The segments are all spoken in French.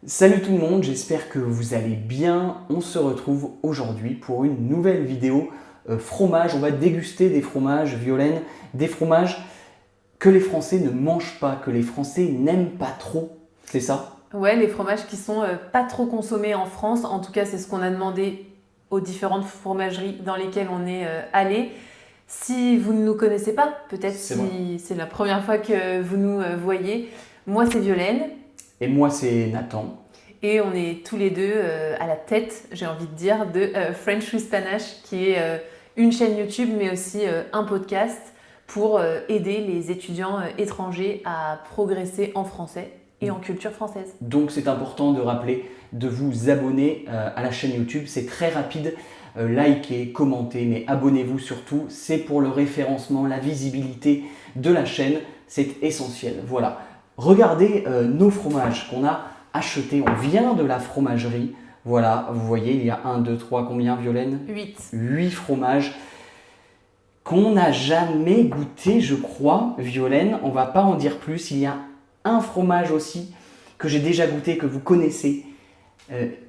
Salut tout le monde, j'espère que vous allez bien. On se retrouve aujourd'hui pour une nouvelle vidéo fromage. On va déguster des fromages, Violaine, des fromages que les Français ne mangent pas, que les Français n'aiment pas trop. C'est ça? Ouais, les fromages qui sont pas trop consommés en France. En tout cas, c'est ce qu'on a demandé aux différentes fromageries dans lesquelles on est allé. Si vous ne nous connaissez pas, peut-être si c'est la première fois que vous nous voyez, moi c'est Violaine. Et moi c'est Nathan. Et on est tous les deux à la tête, j'ai envie de dire, de French with Panache, qui est une chaîne YouTube, mais aussi un podcast pour aider les étudiants étrangers à progresser en français et en culture française. Donc c'est important de rappeler de vous abonner à la chaîne YouTube. C'est très rapide. Likez, commentez, mais abonnez-vous surtout. C'est pour le référencement, la visibilité de la chaîne. C'est essentiel. Voilà. Regardez nos fromages qu'on a achetés. On vient de la fromagerie. Voilà, vous voyez, il y a 1, 2, 3, combien, Violaine? 8 fromages qu'on n'a jamais goûté, je crois, Violaine. On ne va pas en dire plus. Il y a un fromage aussi que j'ai déjà goûté, que vous connaissez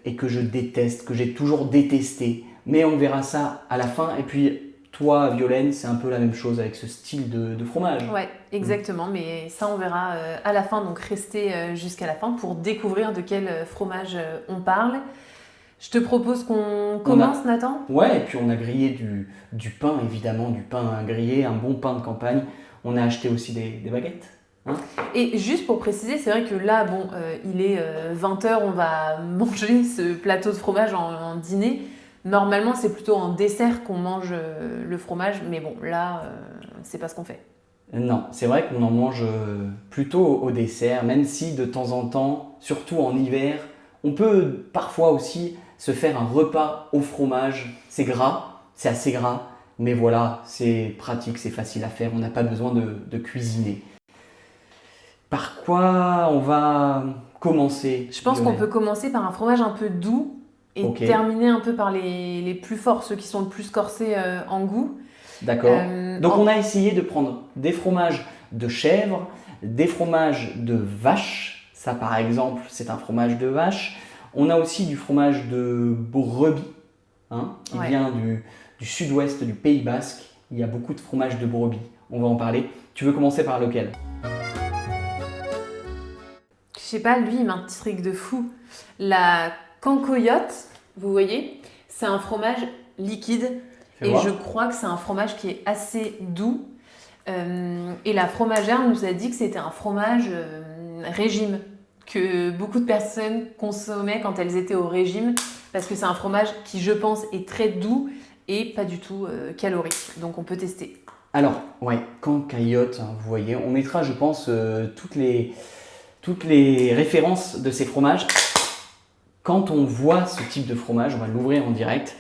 et que je déteste, que j'ai toujours détesté. Mais on verra ça à la fin. Et puis, toi, Violaine, c'est un peu la même chose avec ce style de fromage. Ouais, exactement. Mais ça, on verra à la fin. Donc, restez jusqu'à la fin pour découvrir de quel fromage on parle. Je te propose qu'on commence, Nathan. Ouais, et puis on a grillé du pain, évidemment, du pain grillé, un bon pain de campagne. On a acheté aussi des baguettes. Hein, et juste pour préciser, c'est vrai que là, bon, il est 20h, on va manger ce plateau de fromage en dîner. Normalement, c'est plutôt en dessert qu'on mange le fromage, mais bon, là, c'est pas ce qu'on fait. Non, c'est vrai qu'on en mange plutôt au dessert, même si de temps en temps, surtout en hiver, on peut parfois aussi se faire un repas au fromage. C'est gras, c'est assez gras, mais voilà, c'est pratique, c'est facile à faire, on n'a pas besoin de cuisiner. Par quoi on va commencer? Je pense qu'on peut commencer par un fromage un peu doux et terminer un peu par les plus forts, ceux qui sont le plus corsés en goût. D'accord. Donc on a essayé de prendre des fromages de chèvre, des fromages de vache. Ça par exemple, c'est un fromage de vache. On a aussi du fromage de brebis, qui vient du sud-ouest du Pays Basque. Il y a beaucoup de fromages de brebis. On va en parler. Tu veux commencer par lequel? Je sais pas, lui, il m'intrigue de fou. La cancoyote, vous voyez, c'est un fromage liquide. Et je crois que c'est un fromage qui est assez doux. Et la fromagère nous a dit que c'était un fromage régime, que beaucoup de personnes consommaient quand elles étaient au régime, parce que c'est un fromage qui, je pense, est très doux et pas du tout calorique. Donc on peut tester. Alors, ouais, cancoyote, vous voyez, on mettra, je pense, toutes les références de ces fromages. Quand on voit ce type de fromage, on va l'ouvrir en direct,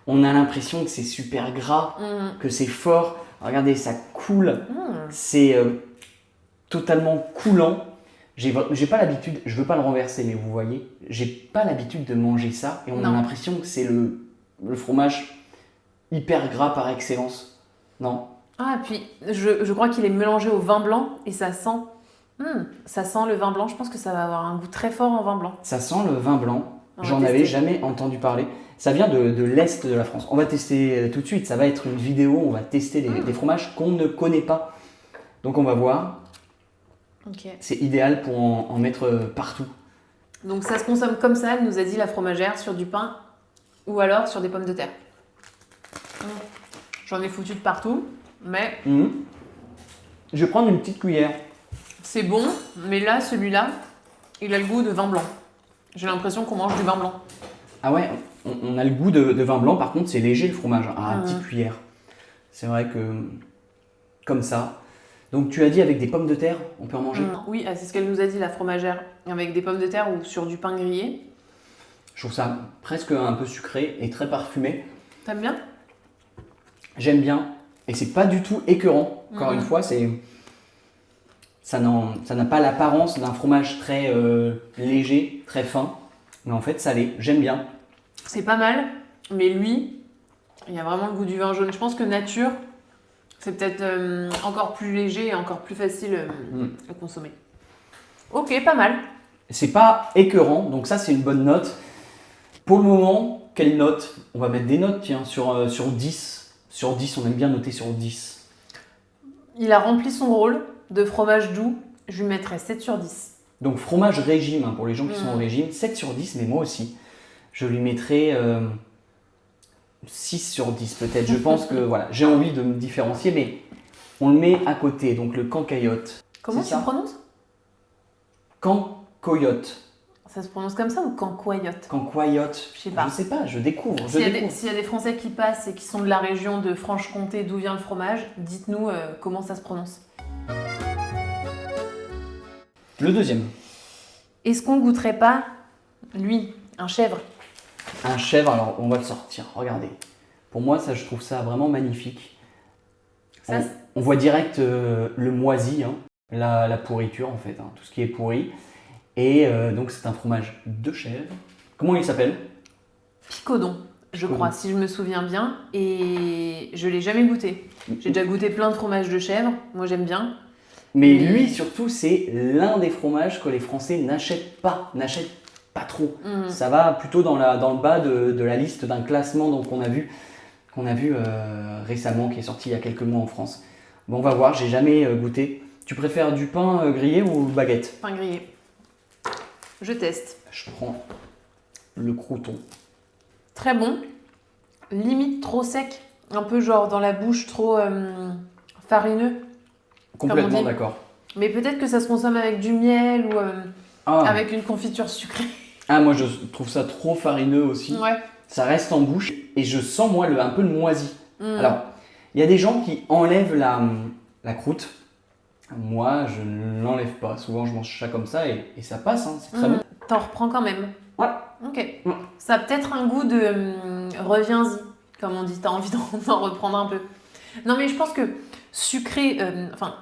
on a l'impression que c'est super gras, que c'est fort. Regardez, ça coule, c'est totalement coulant. J'ai pas l'habitude, je veux pas le renverser, mais vous voyez, j'ai pas l'habitude de manger ça et on a l'impression que c'est le fromage hyper gras par excellence. Non? Ah, et puis je crois qu'il est mélangé au vin blanc et ça sent le vin blanc. Je pense que ça va avoir un goût très fort en vin blanc. Ça sent le vin blanc. J'en avais jamais entendu parler. Ça vient de l'Est de la France. On va tester tout de suite. Ça va être une vidéo. On va tester des fromages qu'on ne connaît pas. Donc on va voir. Okay. C'est idéal pour en mettre partout. Donc ça se consomme comme ça, elle nous a dit la fromagère, sur du pain ou alors sur des pommes de terre. J'en ai foutu de partout, mais... Je vais prendre une petite cuillère. C'est bon, mais là, celui-là, il a le goût de vin blanc. J'ai l'impression qu'on mange du vin blanc. Ah ouais, on a le goût de vin blanc. Par contre, c'est léger le fromage, à une petite cuillère. C'est vrai que comme ça. Donc tu as dit avec des pommes de terre, on peut en manger? Oui, c'est ce qu'elle nous a dit, la fromagère, avec des pommes de terre ou sur du pain grillé. Je trouve ça presque un peu sucré et très parfumé. T'aimes bien? J'aime bien. Et c'est pas du tout écœurant. Encore une fois, ça n'a pas l'apparence d'un fromage très léger, très fin. Mais en fait, ça l'est. J'aime bien. C'est pas mal. Mais lui, il y a vraiment le goût du vin jaune. Je pense que nature, c'est peut-être encore plus léger et encore plus facile à consommer. Ok, pas mal. C'est pas écœurant, donc ça c'est une bonne note. Pour le moment, quelle note? On va mettre des notes, tiens, sur 10. Sur 10, on aime bien noter sur 10. Il a rempli son rôle de fromage doux. Je lui mettrais 7 sur 10. Donc fromage régime, hein, pour les gens qui sont au régime, 7 sur 10, mais moi aussi. Je lui mettrais 6 sur 10 peut-être. Je pense que voilà, j'ai envie de me différencier, mais on le met à côté. Donc le cancoyote. Comment tu le prononces? Cancoyote. Ça se prononce comme ça ou cancoyote? Cancoyote. Je sais pas. Je sais pas, je découvre. S'il y a des Français qui passent et qui sont de la région de Franche-Comté, d'où vient le fromage, dites-nous comment ça se prononce. Le deuxième. Est-ce qu'on goûterait pas, lui, un chèvre? Un chèvre, alors on va le sortir, regardez. Pour moi, ça, je trouve ça vraiment magnifique. Ça, on voit direct le moisi, hein, la pourriture en fait, hein, tout ce qui est pourri. Et donc c'est un fromage de chèvre. Comment il s'appelle? Picodon, je crois, si je me souviens bien. Et je l'ai jamais goûté. J'ai déjà goûté plein de fromages de chèvre, moi j'aime bien. Mais lui surtout, c'est l'un des fromages que les Français n'achètent pas trop. Ça va plutôt dans le bas de la liste d'un classement donc, qu'on a vu récemment, qui est sorti il y a quelques mois en France. Bon, on va voir, j'ai jamais goûté. Tu préfères du pain grillé ou baguette? Pain grillé. Je teste. Je prends le crouton. Très bon. Limite trop sec. Un peu genre dans la bouche trop farineux. Complètement d'accord. Mais peut-être que ça se consomme avec du miel ou avec une confiture sucrée. Ah, moi je trouve ça trop farineux aussi. Ouais. Ça reste en bouche et je sens moi un peu le moisi. Alors, il y a des gens qui enlèvent la croûte. Moi, je ne l'enlève pas. Souvent, je mange ça comme ça et ça passe. Hein. C'est très bon. T'en reprends quand même? Ouais. Ok. Ça a peut-être un goût de reviens-y, comme on dit. T'as envie d'en reprendre un peu. Non, mais je pense que sucré,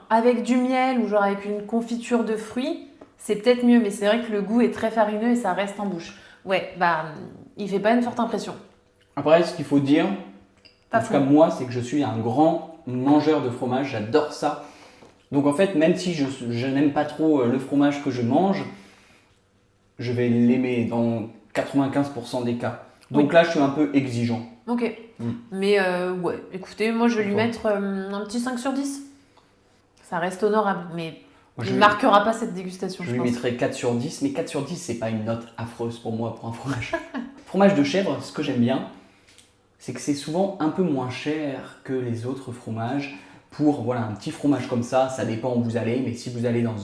avec du miel ou genre avec une confiture de fruits, c'est peut-être mieux. Mais c'est vrai que le goût est très farineux et ça reste en bouche. Ouais, il fait pas une forte impression. Après, ce qu'il faut dire, en tout cas moi, c'est que je suis un grand mangeur de fromage. J'adore ça. Donc en fait, même si je n'aime pas trop le fromage que je mange, je vais l'aimer dans 95% des cas. Donc là, je suis un peu exigeant. Ok. Mais ouais, écoutez, moi je vais lui mettre un petit 5 sur 10. Ça reste honorable, mais il ne marquera pas cette dégustation, je lui mettrai 4 sur 10, mais 4 sur 10, c'est pas une note affreuse pour moi, pour un fromage. Fromage de chèvre, ce que j'aime bien, c'est que c'est souvent un peu moins cher que les autres fromages. Pour voilà, un petit fromage comme ça dépend où vous allez, mais si vous allez dans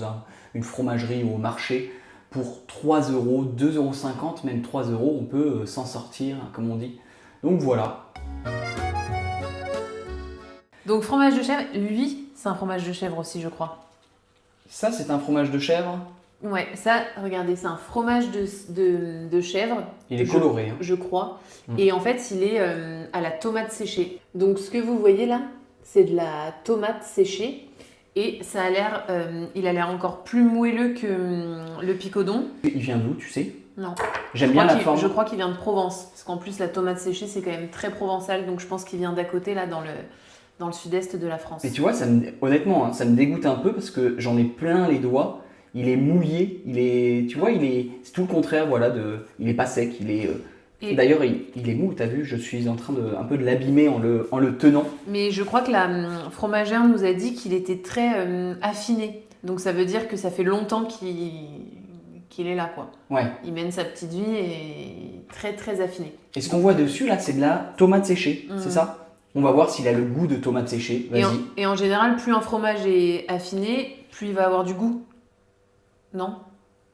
une fromagerie ou au marché, pour 3 euros, 2,50 €, même 3 €, on peut s'en sortir, comme on dit. Donc voilà. Donc fromage de chèvre, lui, c'est un fromage de chèvre aussi, je crois. Ça, c'est un fromage de chèvre? Ouais, ça, regardez, c'est un fromage de chèvre. Il est coloré. Je crois. Et en fait, il est à la tomate séchée. Donc ce que vous voyez là, c'est de la tomate séchée. Et ça a l'air, il a l'air encore plus moelleux que le picodon. Il vient d'où, tu sais? Non. J'aime bien la forme. Je crois qu'il vient de Provence. Parce qu'en plus, la tomate séchée, c'est quand même très provençal. Donc je pense qu'il vient d'à côté, là, dans le sud-est de la France. Et tu vois, honnêtement, hein, ça me dégoûte un peu parce que j'en ai plein les doigts. Il est mouillé. C'est tout le contraire, voilà. Il est pas sec. D'ailleurs, il est mou, t'as vu, je suis en train un peu de l'abîmer en le tenant. Mais je crois que la fromagère nous a dit qu'il était très affiné. Donc ça veut dire que ça fait longtemps qu'il est là, quoi. Ouais. Il mène sa petite vie et très très affiné. Et ce qu'on voit dessus, là, c'est de la tomate séchée, c'est ça? On va voir s'il a le goût de tomate séchée. Vas-y. Et en général, plus un fromage est affiné, plus il va avoir du goût. Non?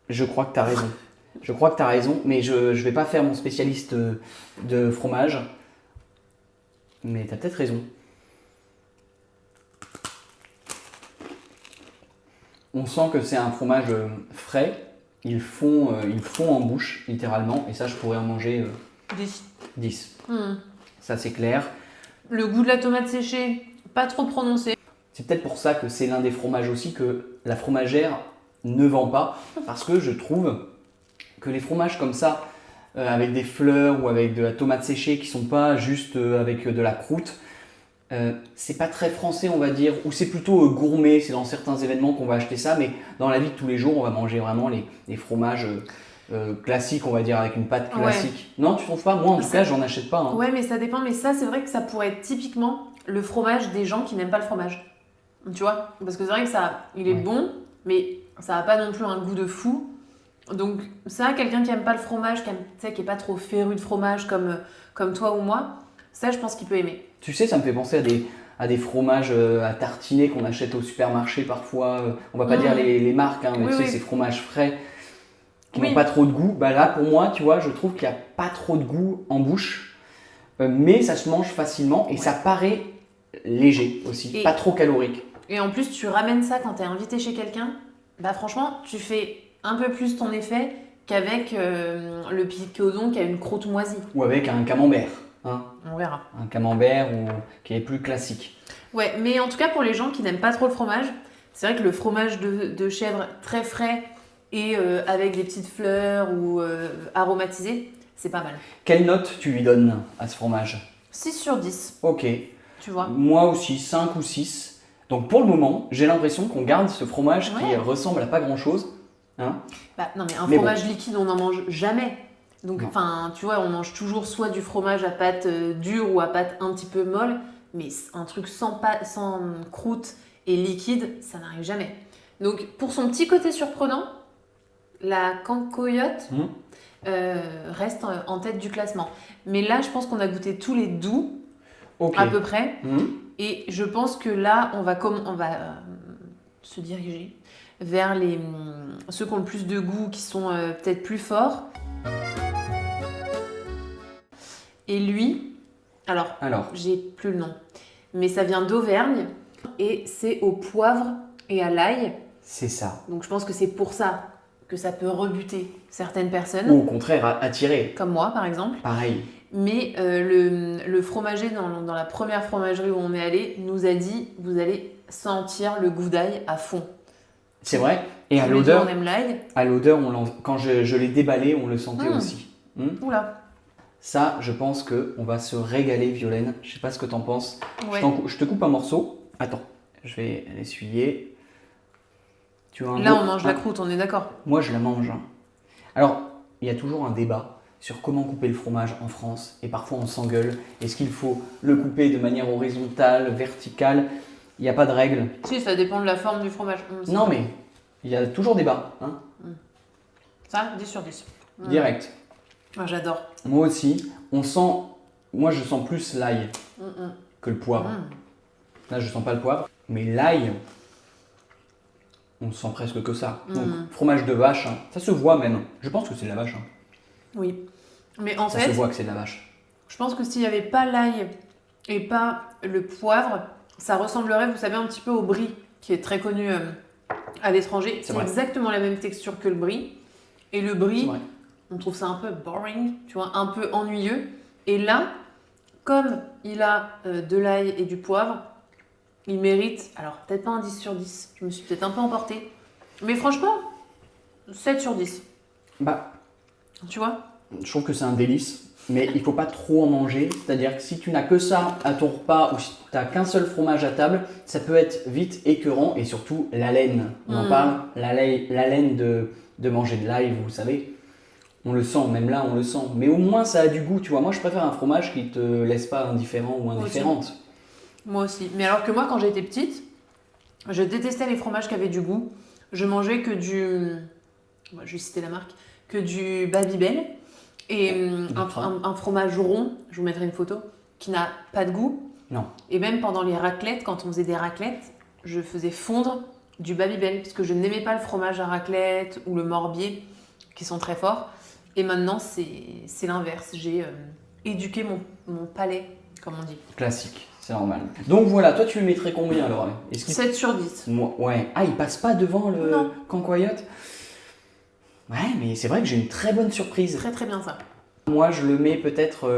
Je crois que t'as raison. Mais je vais pas faire mon spécialiste de fromage. Mais t'as peut-être raison. On sent que c'est un fromage frais. Ils font en bouche, littéralement. Et ça, je pourrais en manger 10. Ça, c'est clair. Le goût de la tomate séchée, pas trop prononcé. C'est peut-être pour ça que c'est l'un des fromages aussi que la fromagère ne vend pas. Parce que je trouve que les fromages comme ça, avec des fleurs ou avec de la tomate séchée qui sont pas juste avec de la croûte, c'est pas très français, on va dire, ou c'est plutôt gourmet, c'est dans certains événements qu'on va acheter ça, mais dans la vie de tous les jours, on va manger vraiment les fromages classiques, on va dire, avec une pâte classique. Ouais. Non, tu trouves pas? Moi, en tout cas, j'en achète pas. Hein. Ouais, mais ça dépend. Mais ça, c'est vrai que ça pourrait être typiquement le fromage des gens qui n'aiment pas le fromage. Tu vois? Parce que c'est vrai que il est bon, mais ça n'a pas non plus un goût de fou. Donc ça, quelqu'un qui aime pas le fromage, qui est pas trop féru de fromage comme toi ou moi, ça, je pense qu'il peut aimer. Tu sais, ça me fait penser à des fromages à tartiner qu'on achète au supermarché parfois. On va pas dire les marques, hein, mais tu sais, ces fromages frais qui n'ont pas trop de goût. Bah là, pour moi, tu vois, je trouve qu'il n'y a pas trop de goût en bouche, mais ça se mange facilement et ça paraît léger aussi, pas trop calorique. Et en plus, tu ramènes ça quand tu es invité chez quelqu'un, bah franchement, tu fais un peu plus ton effet qu'avec le picodon qui a une croûte moisie. Ou avec un camembert. Hein. On verra. Un camembert qui est plus classique. Ouais, mais en tout cas, pour les gens qui n'aiment pas trop le fromage, c'est vrai que le fromage de chèvre très frais et avec des petites fleurs ou aromatisé, c'est pas mal. Quelle note tu lui donnes à ce fromage? 6 sur 10. Ok. Tu vois? Moi aussi, 5 ou 6. Donc pour le moment, j'ai l'impression qu'on garde ce fromage qui ressemble à pas grand-chose. Hein, bah, non, mais fromage liquide, on n'en mange jamais. Donc, tu vois, on mange toujours soit du fromage à pâte dure ou à pâte un petit peu molle, mais un truc sans croûte et liquide, ça n'arrive jamais. Donc, pour son petit côté surprenant, la cancoyote reste en tête du classement. Mais là, je pense qu'on a goûté tous les doux, à peu près. Et je pense que là, on va se diriger vers ceux qui ont le plus de goût, qui sont peut-être plus forts. Et lui, alors, j'ai plus le nom, mais ça vient d'Auvergne et c'est au poivre et à l'ail. C'est ça. Donc je pense que c'est pour ça que ça peut rebuter certaines personnes. Ou au contraire, attirer. Comme moi, par exemple. Pareil. Mais le fromager, dans la première fromagerie où on est allé, nous a dit, vous allez sentir le goût d'ail à fond. C'est vrai. Et à l'odeur, on aime l'ail. À l'odeur, quand je l'ai déballé, on le sentait aussi. Oula. Ça, je pense qu'on va se régaler, Violaine. Je sais pas ce que tu en penses. Ouais. Je te coupe un morceau. Attends, je vais l'essuyer. Là, on mange la croûte, on est d'accord? Moi, je la mange. Alors, il y a toujours un débat sur comment couper le fromage en France. Et parfois, on s'engueule. Est-ce qu'il faut le couper de manière horizontale, verticale? Il n'y a pas de règle. Si, ça dépend de la forme du fromage. Non, mais il y a toujours débat. Hein. Ça, 10 sur 10. Direct. Ah, j'adore. Moi aussi. Moi, je sens plus l'ail que le poivre. Là, je sens pas le poivre. Mais l'ail, on sent presque que ça. Donc, fromage de vache, hein. Ça se voit même. Je pense que c'est de la vache. Hein. Oui. Mais en fait, ça se voit que c'est de la vache. Je pense que s'il n'y avait pas l'ail et pas le poivre, ça ressemblerait, vous savez, un petit peu au brie, qui est très connu à l'étranger. C'est exactement la même texture que le brie. Et le brie, on trouve ça un peu boring, tu vois, un peu ennuyeux. Et là, comme il a de l'ail et du poivre, il mérite, alors peut-être pas un 10 sur 10, je me suis peut-être un peu emportée. Mais franchement, 7 sur 10. Bah, tu vois? Je trouve que c'est un délice. Mais il ne faut pas trop en manger, c'est-à-dire que si tu n'as que ça à ton repas ou si tu n'as qu'un seul fromage à table, ça peut être vite écœurant et surtout la laine. On en parle, la laine de manger de l'ail, vous savez. On le sent, même là on le sent. Mais au moins ça a du goût, tu vois. Moi je préfère un fromage qui ne te laisse pas indifférent ou indifférente. Moi aussi. Mais alors que moi quand j'étais petite, je détestais les fromages qui avaient du goût. Je mangeais que je vais citer la marque, que du Babybel. Et un fromage rond, je vous mettrai une photo, qui n'a pas de goût. Non. Et même pendant les raclettes, quand on faisait des raclettes, je faisais fondre du Babybel, parce que je n'aimais pas le fromage à raclette ou le morbier, qui sont très forts. Et maintenant, c'est l'inverse. J'ai éduqué mon palais, comme on dit. Classique, c'est normal. Donc voilà, toi tu lui mettrais combien alors? 7 sur 10. Ouais. Ah, il passe pas devant le cancoyote? Ouais, mais c'est vrai que j'ai une très bonne surprise. Très très bien ça. Moi, je le mets peut-être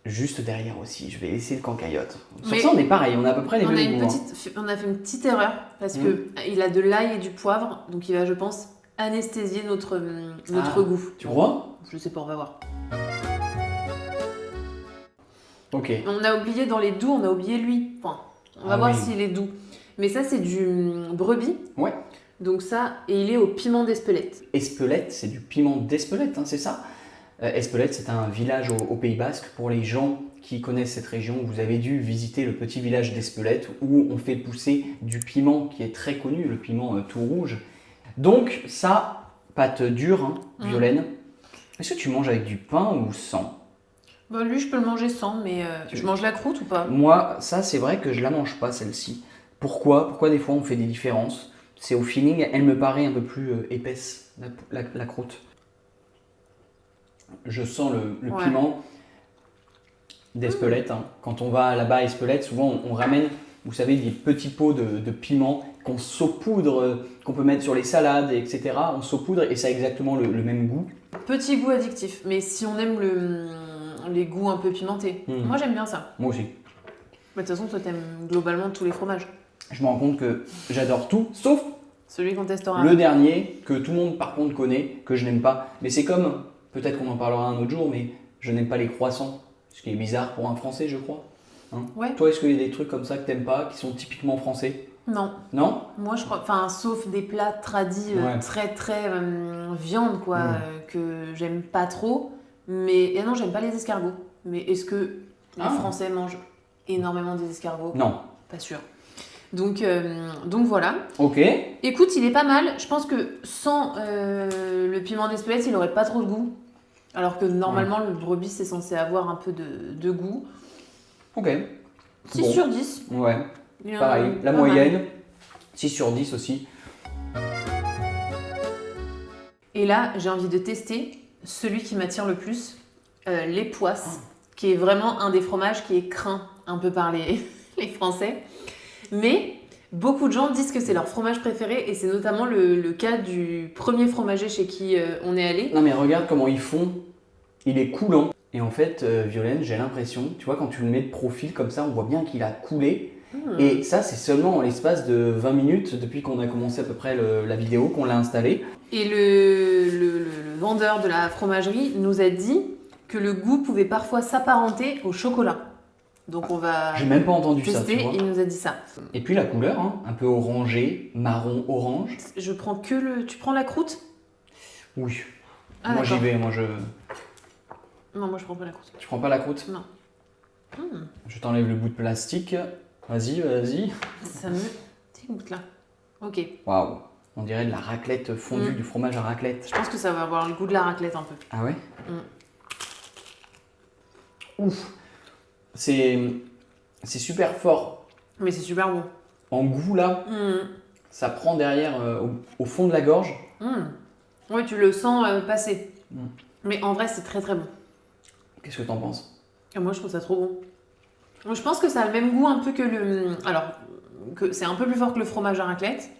juste derrière aussi. Je vais laisser le cancoyote. Sur ça, on est pareil, on a à peu près les mêmes goûts. On a fait une petite erreur parce qu'il a de l'ail et du poivre, donc il va, je pense, anesthésier notre goût. Tu crois? Je sais pas, on va voir. Ok. On a oublié dans les doux, on a oublié lui. Enfin, on va voir s'il est doux. Mais ça, c'est du brebis. Ouais. Donc ça, et il est au piment d'Espelette. Espelette, c'est du piment d'Espelette, hein, c'est ça. Espelette, c'est un village au Pays Basque. Pour les gens qui connaissent cette région, vous avez dû visiter le petit village d'Espelette où on fait pousser du piment qui est très connu, le piment tout rouge. Donc ça, pâte dure, hein, Violaine. Est-ce que tu manges avec du pain ou sans? Bah, lui, je peux le manger sans, mais je mange la croûte ou pas? Moi, ça, c'est vrai que je la mange pas, celle-ci. Pourquoi des fois on fait des différences? C'est au feeling, elle me paraît un peu plus épaisse, la croûte. Je sens le piment d'Espelette. Hein. Quand on va là-bas à Espelette, souvent on ramène, vous savez, des petits pots de piment qu'on saupoudre, qu'on peut mettre sur les salades, etc. On saupoudre et ça a exactement le même goût. Petit goût addictif, mais si on aime les goûts un peu pimentés, moi j'aime bien ça. Moi aussi. Mais de toute façon, toi t'aimes globalement tous les fromages. Je me rends compte que j'adore tout, sauf celui qu'on testera. Le dernier, que tout le monde par contre connaît, que je n'aime pas. Mais c'est comme, peut-être qu'on en parlera un autre jour, mais je n'aime pas les croissants. Ce qui est bizarre pour un Français, je crois. Hein. Ouais. Toi, est-ce qu'il y a des trucs comme ça que t'aimes pas, qui sont typiquement français? Non. Non? Moi, je crois, enfin, sauf des plats tradis très viande, quoi, que j'aime pas trop. Mais non, j'aime pas les escargots. Mais est-ce que les Français mangent énormément des escargots? Non. Pas sûr. Donc voilà. Ok. Écoute, il est pas mal. Je pense que sans le piment d'Espelette, il aurait pas trop de goût. Alors que normalement, le brebis, c'est censé avoir un peu de goût. Ok. 6 sur 10. Ouais. Pareil. La moyenne, 6 sur 10 aussi. Et là, j'ai envie de tester celui qui m'attire le plus, les poisses, qui est vraiment un des fromages qui est craint un peu par les Français. Mais beaucoup de gens disent que c'est leur fromage préféré et c'est notamment le cas du premier fromager chez qui on est allé. Non mais regarde comment ils font, il est coulant. Et en fait, Violaine, j'ai l'impression, tu vois, quand tu le mets de profil comme ça, on voit bien qu'il a coulé. Et ça, c'est seulement en l'espace de 20 minutes depuis qu'on a commencé à peu près la vidéo, qu'on l'a installé. Et le vendeur de la fromagerie nous a dit que le goût pouvait parfois s'apparenter au chocolat. Donc on va J'ai même pas entendu tester, ça, tu vois. il nous a dit ça. Et puis la couleur, hein, un peu orangé, marron, orange. Je prends que le... Tu prends la croûte? Oui. Ah, moi j'y d'accord. vais, moi je... Non, moi je prends pas la croûte. Tu prends pas la croûte? Non. Je t'enlève le bout de plastique. Vas-y, vas-y. Ça me dégoûte là. Ok. Waouh. On dirait de la raclette fondue, du fromage à raclette. Je pense que ça va avoir le goût de la raclette un peu. Ah ouais? Ouf. C'est super fort. Mais c'est super bon. En goût là, ça prend derrière au fond de la gorge. Oui, tu le sens passer. Mais en vrai, c'est très très bon. Qu'est-ce que t'en penses? Et moi, je trouve ça trop bon. Je pense que ça a le même goût un peu que le... Alors, que c'est un peu plus fort que le fromage à raclette.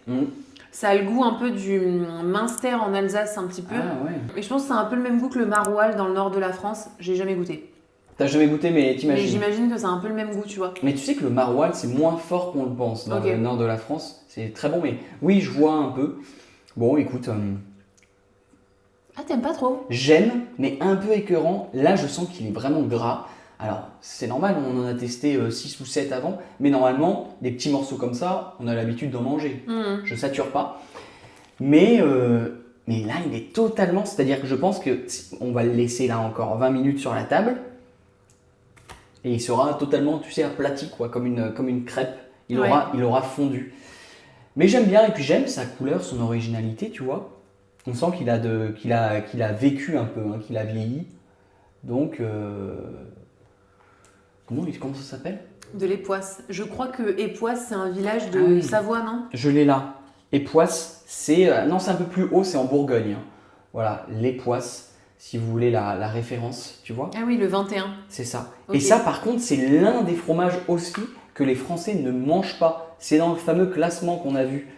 Ça a le goût un peu du Münster en Alsace, un petit peu. Ah ouais. Et je pense que c'est un peu le même goût que le maroilles dans le nord de la France. J'ai jamais goûté. T'as jamais goûté, mais Mais t'imagines. j'imagine que c'est un peu le même goût, tu vois. Mais tu sais que le maroilles, c'est moins fort qu'on le pense dans le nord de la France. C'est très bon, mais oui, je vois un peu. Bon, écoute... Ah, t'aimes pas trop? J'aime, mais un peu écœurant. Là, je sens qu'il est vraiment gras. Alors, c'est normal, on en a testé 6 ou 7 avant, mais normalement, des petits morceaux comme ça, on a l'habitude d'en manger. Je sature pas. Mais là, il est totalement... C'est-à-dire que je pense qu'on va le laisser là encore 20 minutes sur la table, et il sera totalement, tu sais, aplati, quoi, comme une crêpe. Il aura fondu. Mais j'aime bien, et puis j'aime sa couleur, son originalité, tu vois. On sent qu'il a vécu un peu, hein, qu'il a vieilli. Donc... Comment ça s'appelle? De l'Époisse. Je crois que Époisse, c'est un village de Savoie, non? Je l'ai là. Époisse, c'est... non, c'est un peu plus haut, c'est en Bourgogne. Hein. Voilà, l'Époisse, si vous voulez la référence, tu vois. Ah oui, le 21. C'est ça. Okay. Et ça, par contre, c'est l'un des fromages aussi que les Français ne mangent pas. C'est dans le fameux classement qu'on a vu,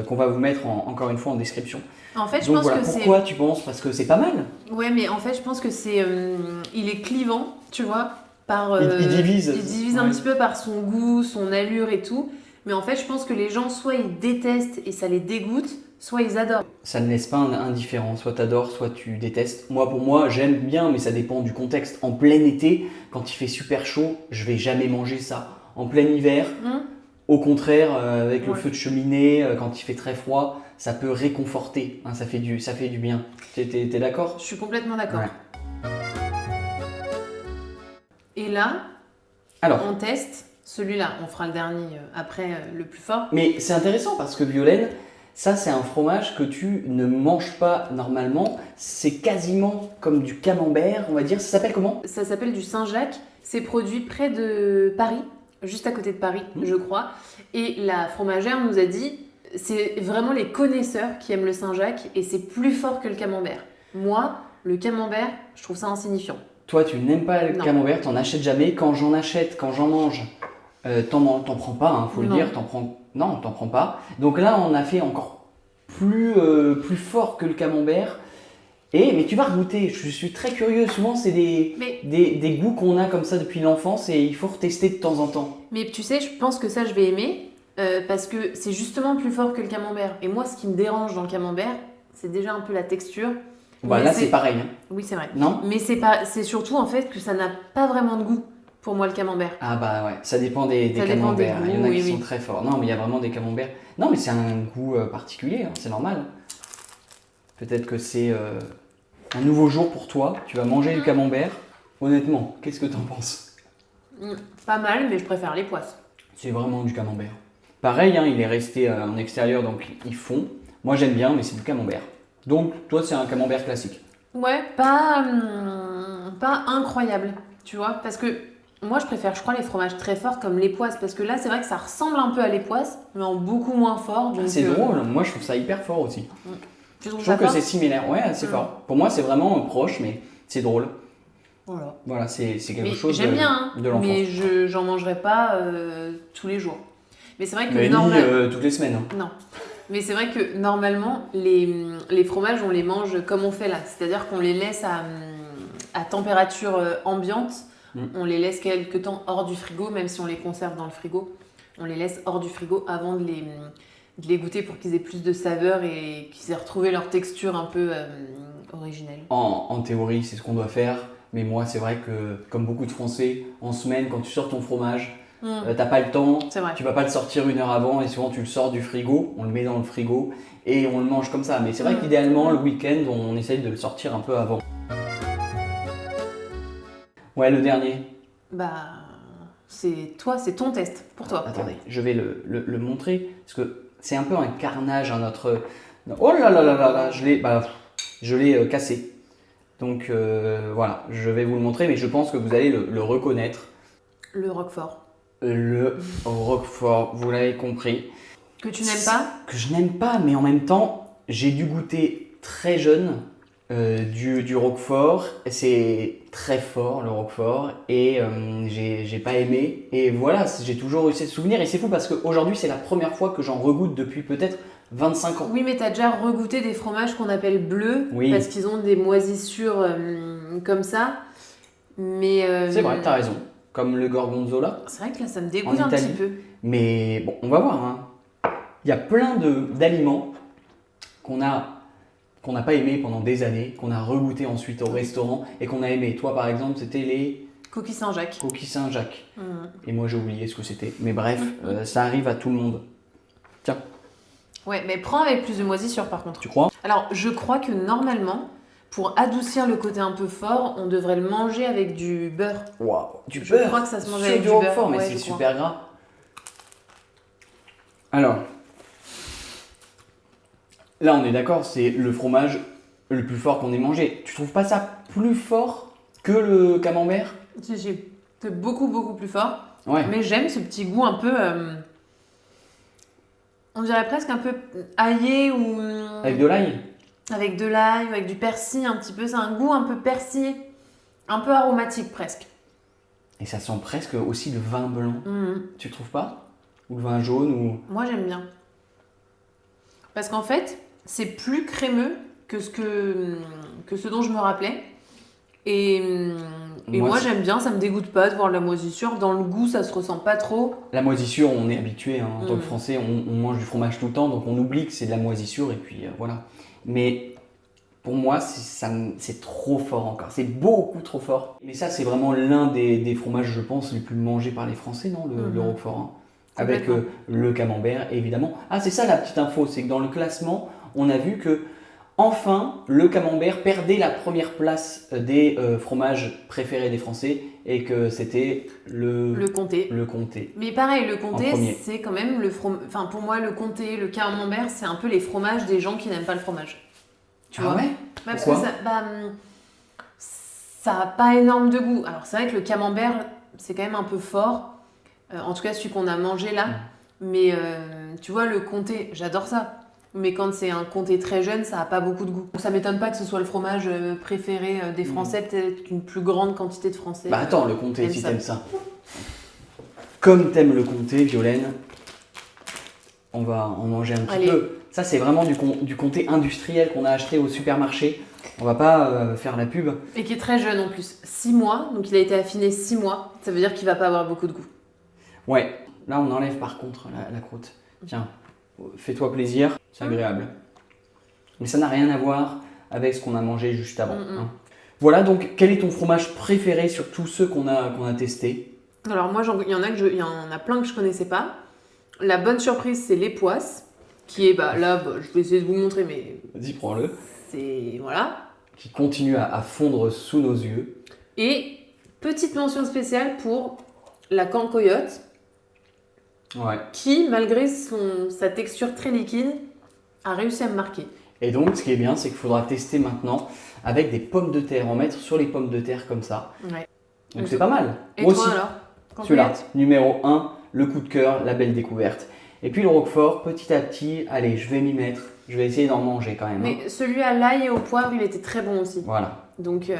qu'on va vous mettre encore une fois en description. En fait, je Donc pense voilà, que pourquoi tu penses? Parce que c'est pas mal. Ouais, mais en fait, je pense que c'est... il est clivant, tu vois. Il divise. Il divise un petit peu par son goût, son allure et tout. Mais en fait, je pense que les gens, soit ils détestent et ça les dégoûte, soit ils adorent. Ça ne laisse pas indifférent, soit t'adores, soit tu détestes. Moi, pour moi, j'aime bien, mais ça dépend du contexte. En plein été, quand il fait super chaud, je vais jamais manger ça. En plein hiver, au contraire, avec le feu de cheminée, quand il fait très froid, ça peut réconforter, hein, ça fait du bien. T'es d'accord? Je suis complètement d'accord. Ouais. Et là, alors, on teste celui-là. On fera le dernier après le plus fort. Mais c'est intéressant parce que Violaine, ça c'est un fromage que tu ne manges pas normalement. C'est quasiment comme du camembert, on va dire. Ça s'appelle comment? Ça s'appelle du Saint-Jacques. C'est produit près de Paris, juste à côté de Paris, je crois. Et la fromagère nous a dit, c'est vraiment les connaisseurs qui aiment le Saint-Jacques et c'est plus fort que le camembert. Moi, le camembert, je trouve ça insignifiant. Toi, tu n'aimes pas le camembert, t'en achètes jamais. Quand j'en achète, quand j'en mange, t'en prends pas, hein, faut le dire. Non, t'en prends pas. Donc là, on a fait encore plus fort que le camembert. Mais tu vas regoûter, je suis très curieux. Souvent, c'est des goûts qu'on a comme ça depuis l'enfance et il faut retester de temps en temps. Mais tu sais, je pense que ça, je vais aimer parce que c'est justement plus fort que le camembert. Et moi, ce qui me dérange dans le camembert, c'est déjà un peu la texture. Bah, là, c'est pareil. Hein. Oui, c'est vrai. Non? Mais c'est surtout en fait que ça n'a pas vraiment de goût pour moi, le camembert. Ah bah ouais, ça dépend des camemberts. Il y en a qui sont très forts. Non, mais il y a vraiment des camemberts. Non, mais c'est un goût particulier, hein, c'est normal. Peut-être que c'est un nouveau jour pour toi. Tu vas manger du camembert. Honnêtement, qu'est-ce que t'en penses? Pas mal, mais je préfère les poisses. C'est vraiment du camembert. Pareil, hein, il est resté en extérieur, donc ils fond. Moi, j'aime bien, mais c'est du camembert. Donc, toi, c'est un camembert classique. Ouais, pas incroyable, tu vois, parce que moi, je préfère, je crois, les fromages très forts comme les poisses, parce que là, c'est vrai que ça ressemble un peu à les poisses, mais en beaucoup moins fort. C'est drôle, moi, je trouve ça hyper fort aussi. Tu trouves je ça trouve que fort? c'est similaire, ouais, c'est fort. Pour moi, c'est vraiment proche, mais c'est drôle. Voilà, c'est quelque chose j'aime bien, de l'enfance. Mais j'en mangerai pas tous les jours. Mais c'est vrai que ni toutes les semaines. Hein. Non. Mais c'est vrai que normalement, les fromages, on les mange comme on fait là. C'est-à-dire qu'on les laisse à température ambiante. On les laisse quelque temps hors du frigo, même si on les conserve dans le frigo. On les laisse hors du frigo avant de les goûter pour qu'ils aient plus de saveur et qu'ils aient retrouvé leur texture un peu originelle. En théorie, c'est ce qu'on doit faire. Mais moi, c'est vrai que, comme beaucoup de Français, en semaine, quand tu sors ton fromage, t'as pas le temps, tu vas pas le sortir 1 heure avant et souvent tu le sors du frigo, on le met dans le frigo et on le mange comme ça. Mais c'est vrai qu'idéalement, le week-end, on essaye de le sortir un peu avant. Ouais, le dernier. Bah, c'est ton test, pour toi. Attendez, je vais le montrer parce que c'est un peu un carnage à notre... Oh là là là là là, je l'ai cassé. Donc voilà, je vais vous le montrer, mais je pense que vous allez le reconnaître. Le Roquefort. Le Roquefort, vous l'avez compris. Que tu n'aimes pas? Que je n'aime pas, mais en même temps, j'ai dû goûter très jeune du Roquefort. C'est très fort le Roquefort et j'ai pas aimé. Et voilà, j'ai toujours eu ces souvenirs et c'est fou parce qu'aujourd'hui, c'est la première fois que j'en regoute depuis peut-être 25 ans. Oui, mais tu as déjà regoûté des fromages qu'on appelle bleus parce qu'ils ont des moisissures comme ça. Mais c'est vrai, t'as raison. Comme le gorgonzola. C'est vrai que là, ça me dégoûte un petit peu. Mais bon, on va voir. Hein. Il y a plein d'aliments qu'on n'a pas aimé pendant des années, qu'on a regoûté ensuite au restaurant et qu'on a aimé. Toi, par exemple, c'était les... Coquilles Saint-Jacques. Coquilles Saint-Jacques. Et moi, j'ai oublié ce que c'était. Mais bref, ça arrive à tout le monde. Tiens. Ouais, mais prends avec plus de moisissure, par contre. Tu crois? Alors, je crois que normalement... Pour adoucir le côté un peu fort, on devrait le manger avec du beurre. Waouh, du beurre. Je crois que ça se mange avec du beurre. Fort, mais c'est super gras. Alors, là on est d'accord, c'est le fromage le plus fort qu'on ait mangé. Tu trouves pas ça plus fort que le camembert? Si, c'est beaucoup, beaucoup plus fort. Ouais. Mais j'aime ce petit goût un peu... on dirait presque un peu aillé ou... Avec de l'ail? Avec de l'ail, avec du persil un petit peu. C'est un goût un peu persillé, un peu aromatique presque. Et ça sent presque aussi le vin blanc. Tu trouves pas? Ou le vin jaune ou... Moi j'aime bien. Parce qu'en fait, c'est plus crémeux que ce dont je me rappelais. Et moi j'aime bien, ça me dégoûte pas de voir de la moisissure. Dans le goût, ça se ressent pas trop. La moisissure, on est habitué, hein, en tant que Français, on mange du fromage tout le temps, donc on oublie que c'est de la moisissure et puis voilà. Mais pour moi, c'est trop fort encore, c'est beaucoup trop fort. Mais ça, c'est vraiment l'un des fromages, je pense, les plus mangés par les Français, non, le Roquefort, hein. Avec le camembert, évidemment. Ah, c'est ça la petite info, c'est que dans le classement, on a vu que enfin, le camembert perdait la première place des fromages préférés des Français et que c'était le comté. Le comté. Mais pareil, le comté, c'est quand même Enfin, pour moi, le comté, le camembert, c'est un peu les fromages des gens qui n'aiment pas le fromage. Tu vois ouais. Parce que ça n'a pas énorme de goût. Alors, c'est vrai que le camembert, c'est quand même un peu fort. En tout cas, celui qu'on a mangé là. Mais tu vois, le comté, j'adore ça. Mais quand c'est un comté très jeune, ça n'a pas beaucoup de goût. Ça m'étonne pas que ce soit le fromage préféré des Français, peut-être qu'une plus grande quantité de Français. Bah attends, le comté, si t'aimes ça. Comme t'aimes le comté, Violaine, on va en manger un petit peu. Ça, c'est vraiment du comté industriel qu'on a acheté au supermarché. On va pas faire la pub. Et qui est très jeune en plus. 6 mois, donc il a été affiné 6 mois. Ça veut dire qu'il va pas avoir beaucoup de goût. Ouais, là on enlève par contre la croûte. Tiens, fais-toi plaisir, c'est agréable. Mais ça n'a rien à voir avec ce qu'on a mangé juste avant. Hein. Voilà, donc quel est ton fromage préféré sur tous ceux qu'on a testés? Alors moi, il y en a plein que je connaissais pas. La bonne surprise, c'est les poisses, qui est, je vais essayer de vous montrer, mais... Vas-y, prends-le. C'est... Voilà. Qui continue à fondre sous nos yeux. Et petite mention spéciale pour la cancoyote. Ouais. Qui, malgré sa texture très liquide, a réussi à me marquer. Et donc, ce qui est bien, c'est qu'il faudra tester maintenant avec des pommes de terre, en mettre sur les pommes de terre comme ça. Ouais. Donc c'est pas mal. Et moi toi aussi. alors? Celui-là, numéro 1, le coup de cœur, la belle découverte. Et puis le Roquefort, petit à petit, allez, je vais m'y mettre. Je vais essayer d'en manger quand même. Mais celui à l'ail et au poivre, il était très bon aussi. Voilà. Donc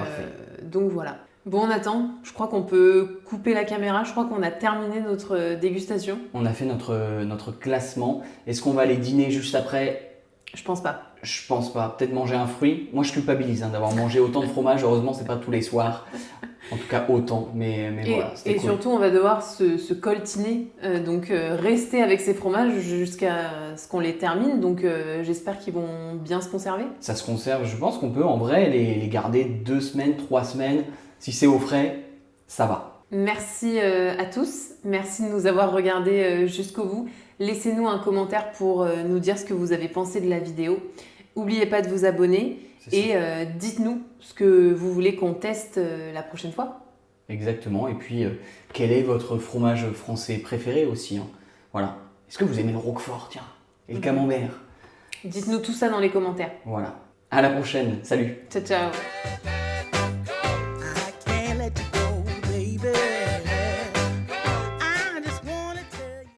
voilà. Bon Nathan, je crois qu'on peut couper la caméra, je crois qu'on a terminé notre dégustation. On a fait notre classement. Est-ce qu'on va aller dîner juste après? Je pense pas. Je pense pas. Peut-être manger un fruit. Moi je culpabilise d'avoir mangé autant de fromage. Heureusement c'est pas tous les soirs. En tout cas autant. Mais voilà, c'était cool. Et surtout on va devoir se coltiner. Donc rester avec ces fromages jusqu'à ce qu'on les termine. Donc j'espère qu'ils vont bien se conserver. Ça se conserve. Je pense qu'on peut en vrai les garder 2 semaines, 3 semaines. Si c'est au frais, ça va. Merci à tous. Merci de nous avoir regardés jusqu'au bout. Laissez-nous un commentaire pour nous dire ce que vous avez pensé de la vidéo. N'oubliez pas de vous abonner et dites-nous ce que vous voulez qu'on teste la prochaine fois. Exactement. Et puis, quel est votre fromage français préféré aussi, hein. Voilà. Est-ce que vous aimez le Roquefort, tiens, et le camembert? Dites-nous tout ça dans les commentaires. Voilà. À la prochaine. Salut. Ciao, ciao.